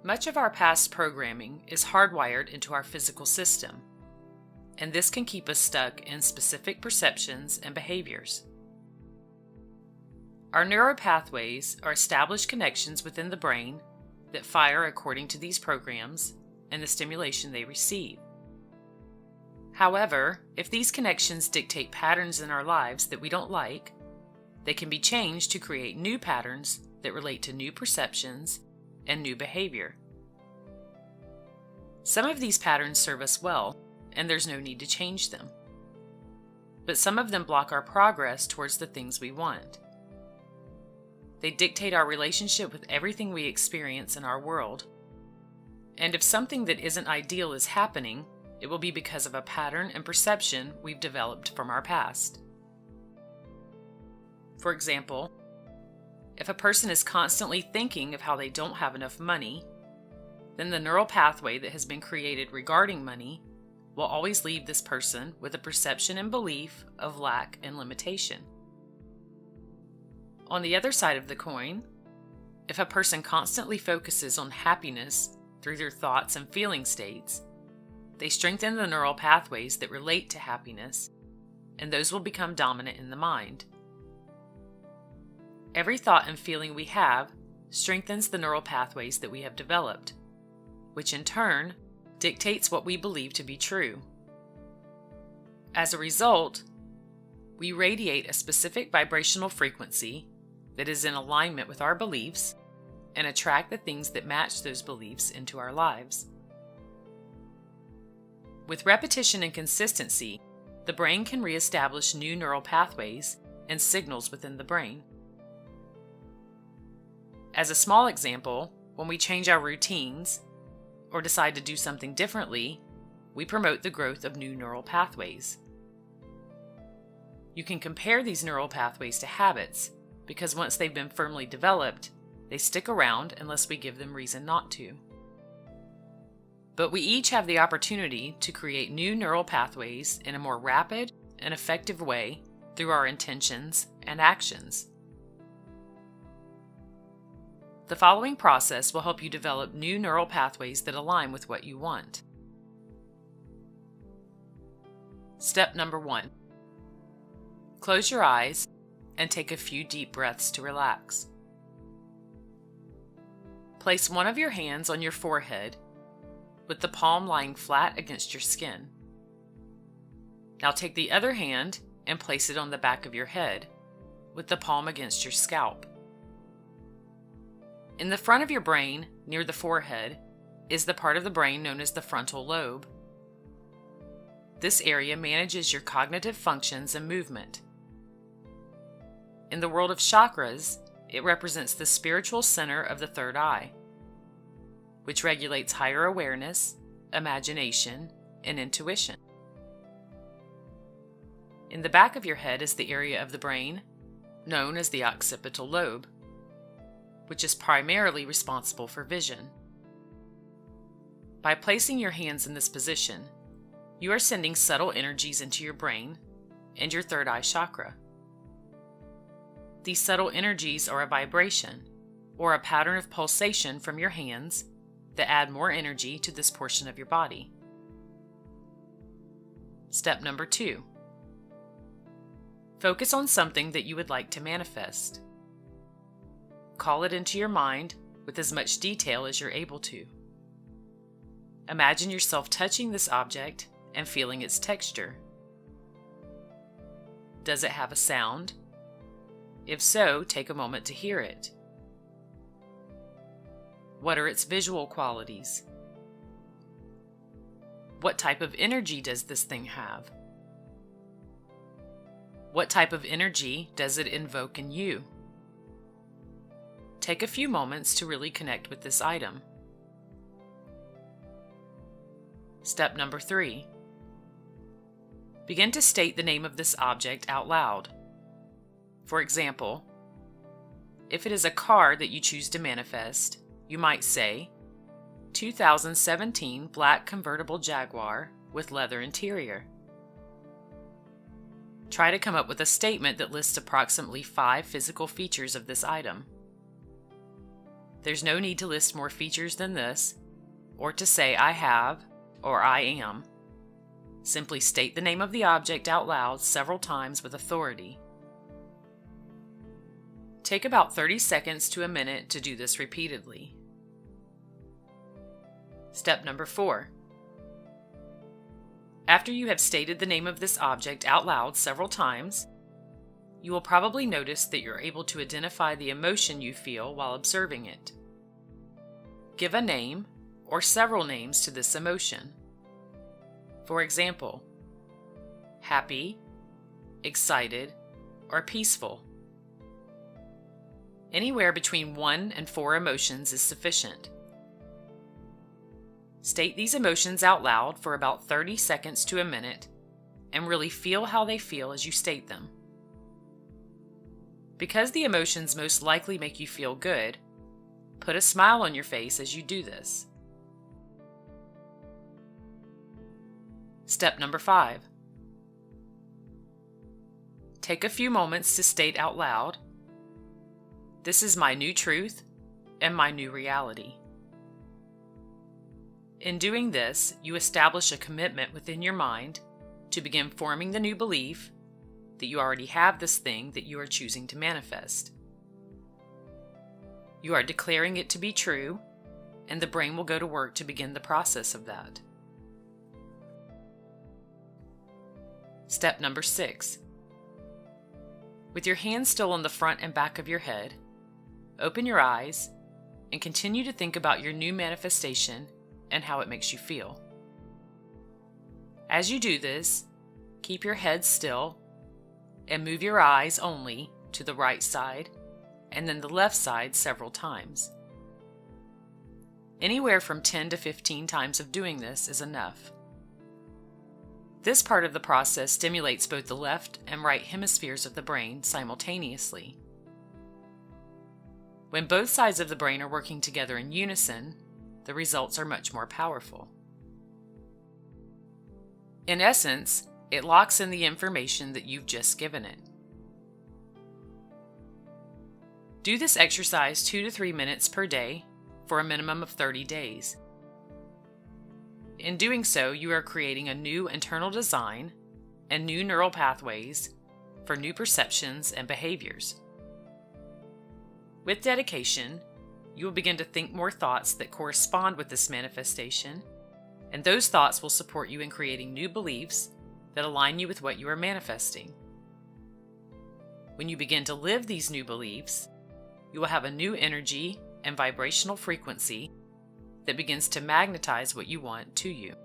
Much of our past programming is hardwired into our physical system, and this can keep us stuck in specific perceptions and behaviors. Our neuropathways are established connections within the brain that fire according to these programs and the stimulation they receive. However, if these connections dictate patterns in our lives that we don't like, they can be changed to create new patterns that relate to new perceptions and new behavior. Some of these patterns serve us well, and there's no need to change them. But some of them block our progress towards the things we want. They dictate our relationship with everything we experience in our world. And if something that isn't ideal is happening, it will be because of a pattern and perception we've developed from our past. For example, if a person is constantly thinking of how they don't have enough money, then the neural pathway that has been created regarding money will always leave this person with a perception and belief of lack and limitation. On the other side of the coin, if a person constantly focuses on happiness through their thoughts and feeling states, they strengthen the neural pathways that relate to happiness, and those will become dominant in the mind. Every thought and feeling we have strengthens the neural pathways that we have developed, which in turn dictates what we believe to be true. As a result, we radiate a specific vibrational frequency that is in alignment with our beliefs and attract the things that match those beliefs into our lives. With repetition and consistency, the brain can reestablish new neural pathways and signals within the brain. As a small example, when we change our routines or decide to do something differently, we promote the growth of new neural pathways. You can compare these neural pathways to habits because once they've been firmly developed, they stick around unless we give them reason not to. But we each have the opportunity to create new neural pathways in a more rapid and effective way through our intentions and actions. The following process will help you develop new neural pathways that align with what you want. Step number 1. Close your eyes and take a few deep breaths to relax. Place one of your hands on your forehead with the palm lying flat against your skin. Now take the other hand and place it on the back of your head with the palm against your scalp. In the front of your brain, near the forehead, is the part of the brain known as the frontal lobe. This area manages your cognitive functions and movement. In the world of chakras, it represents the spiritual center of the third eye, which regulates higher awareness, imagination, and intuition. In the back of your head is the area of the brain known as the occipital lobe, which is primarily responsible for vision. By placing your hands in this position, you are sending subtle energies into your brain and your third eye chakra. These subtle energies are a vibration, or a pattern of pulsation from your hands that add more energy to this portion of your body. Step number 2. Focus on something that you would like to manifest. Call it into your mind with as much detail as you're able to. Imagine yourself touching this object and feeling its texture. Does it have a sound? If so, take a moment to hear it. What are its visual qualities? What type of energy does this thing have? What type of energy does it invoke in you? Take a few moments to really connect with this item. Step number 3. Begin to state the name of this object out loud. For example, if it is a car that you choose to manifest, you might say, 2017 black convertible Jaguar with leather interior. Try to come up with a statement that lists approximately 5 physical features of this item. There's no need to list more features than this, or to say I have or I am. Simply state the name of the object out loud several times with authority. Take about 30 seconds to a minute to do this repeatedly. Step number 4. After you have stated the name of this object out loud several times, you will probably notice that you're able to identify the emotion you feel while observing it. Give a name or several names to this emotion. For example, happy, excited, or peaceful. Anywhere between 1 and 4 emotions is sufficient. State these emotions out loud for about 30 seconds to a minute and really feel how they feel as you state them. Because the emotions most likely make you feel good, put a smile on your face as you do this. Step number 5. Take a few moments to state out loud, "This is my new truth and my new reality." In doing this, you establish a commitment within your mind to begin forming the new belief that you already have this thing that you are choosing to manifest. You are declaring it to be true, and the brain will go to work to begin the process of that. Step number 6. With your hands still on the front and back of your head, open your eyes and continue to think about your new manifestation and how it makes you feel. As you do this, keep your head still and move your eyes only to the right side and then the left side several times. Anywhere from 10 to 15 times of doing this is enough. This part of the process stimulates both the left and right hemispheres of the brain simultaneously. When both sides of the brain are working together in unison, the results are much more powerful. In essence, it locks in the information that you've just given it. Do this exercise 2 to 3 minutes per day for a minimum of 30 days. In doing so, you are creating a new internal design and new neural pathways for new perceptions and behaviors. With dedication, you will begin to think more thoughts that correspond with this manifestation, and those thoughts will support you in creating new beliefs that align you with what you are manifesting. When you begin to live these new beliefs, you will have a new energy and vibrational frequency that begins to magnetize what you want to you.